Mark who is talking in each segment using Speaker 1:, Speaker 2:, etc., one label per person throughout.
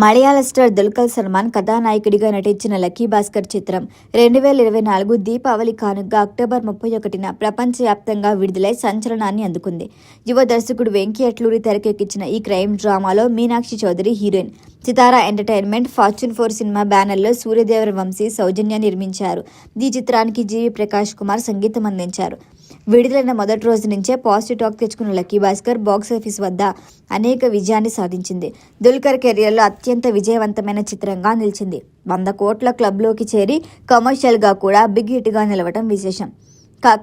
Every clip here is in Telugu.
Speaker 1: మలయాళ స్టార్ దుల్కర్ సల్మాన్ కథానాయకుడిగా నటించిన లక్కీ భాస్కర్ చిత్రం 2024 దీపావళి కానుకగా అక్టోబర్ 31న ప్రపంచవ్యాప్తంగా విడుదలై సంచలనాన్ని అందుకుంది. యువ దర్శకుడు వెంకీ అట్లూరి తెరకెక్కించిన ఈ క్రైమ్ డ్రామాలో మీనాక్షి చౌదరి హీరోయిన్, సితారా ఎంటర్టైన్మెంట్, ఫార్చ్యూన్ 4 సినిమా బ్యానర్లో సూర్యదేవర వంశీ సౌజన్య నిర్మించారు. ఈ చిత్రానికి జీవి ప్రకాష్ కుమార్ సంగీతం అందించారు. విడుదలైన మొదటి రోజు నుంచే పాజిటివ్ టాక్ తెచ్చుకున్న లక్కీ భాస్కర్ బాక్సాఫీస్ వద్ద అనేక విజయాన్ని సాధించింది. దుల్కర్ కెరియర్లో అత్యంత విజయవంతమైన చిత్రంగా నిలిచింది. 100 కోట్ల క్లబ్లోకి చేరి కమర్షియల్గా కూడా బిగ్ హిట్గా నిలవడం విశేషం.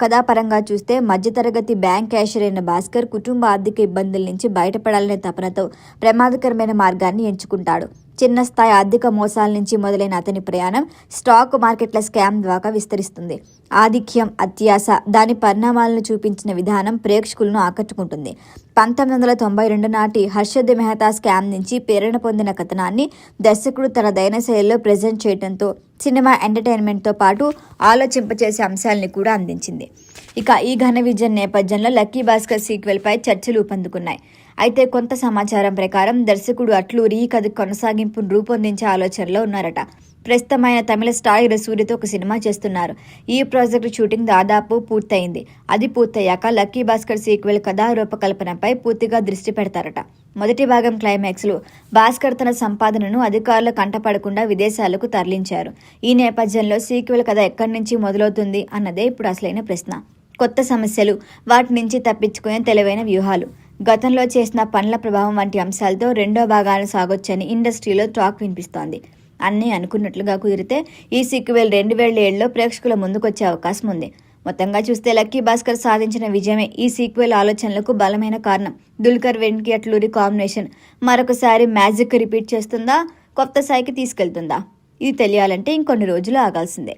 Speaker 1: కథాపరంగా చూస్తే మధ్యతరగతి బ్యాంక్ క్యాషియర్ అయిన భాస్కర్ కుటుంబ ఆర్థిక ఇబ్బందుల నుంచి బయటపడాలనే తపనతో ప్రమాదకరమైన మార్గాన్ని ఎంచుకుంటాడు. చిన్న స్థాయి ఆర్థిక మోసాల నుంచి మొదలైన అతని ప్రయాణం స్టాక్ మార్కెట్ల స్కామ్ ద్వారా విస్తరిస్తుంది. ఆధిక్యం, అత్యాశ, దాని పరిణామాలను చూపించిన విధానం ప్రేక్షకులను ఆకట్టుకుంటుంది. 1992 నాటి హర్షద్ మెహతా స్కామ్ నుంచి ప్రేరణ పొందిన కథనాన్ని దర్శకుడు తన దైన శైలిలో ప్రజెంట్ చేయడంతో సినిమా ఎంటర్టైన్మెంట్తో పాటు ఆలోచింపచేసే అంశాలని కూడా అందించింది. ఇక ఈ ఘన విజయం నేపథ్యంలో లక్కీ భాస్కర్ సీక్వెల్పై చర్చలు ఊపందుకున్నాయి. అయితే కొంత సమాచారం ప్రకారం దర్శకుడు అట్లూరి ఈ కథ కొనసాగింపును రూపొందించే ఆలోచనలో ఉన్నారట. ప్రస్తుతం ఆయన తమిళ స్టార్ హీరో సూర్యతో ఒక సినిమా చేస్తున్నారు. ఈ ప్రాజెక్టు షూటింగ్ దాదాపు పూర్తయింది. అది పూర్తయ్యాక లక్కీ భాస్కర్ సీక్వెల్ కథా రూపకల్పనపై పూర్తిగా దృష్టి పెడతారట. మొదటి భాగం క్లైమాక్స్లో భాస్కర్ తన సంపాదనను అధికారుల కంటపడకుండా విదేశాలకు తరలించారు. ఈ నేపథ్యంలో సీక్వెల్ కథ ఎక్కడి నుంచి మొదలవుతుంది అన్నదే ఇప్పుడు అసలైన ప్రశ్న. కొత్త సమస్యలు, వాటి నుంచి తప్పించుకునే తెలివైన వ్యూహాలు, గతంలో చేసిన పనుల ప్రభావం వంటి అంశాలతో రెండో భాగాన్ని సాగొచ్చని ఇండస్ట్రీలో టాక్ వినిపిస్తోంది. అన్నీ అనుకున్నట్లుగా కుదిరితే ఈ సీక్వెల్ 2007లో ప్రేక్షకుల ముందుకొచ్చే అవకాశం ఉంది. మొత్తంగా చూస్తే లక్కీ భాస్కర్ సాధించిన విజయమే ఈ సీక్వెల్ ఆలోచనలకు బలమైన కారణం. దుల్కర్, వెంకీ అట్లూరి కాంబినేషన్ మరొకసారి మ్యాజిక్ రిపీట్ చేస్తుందా, కొత్త స్థాయికి తీసుకెళ్తుందా? ఇది తెలియాలంటే ఇంకొన్ని రోజులు ఆగాల్సిందే.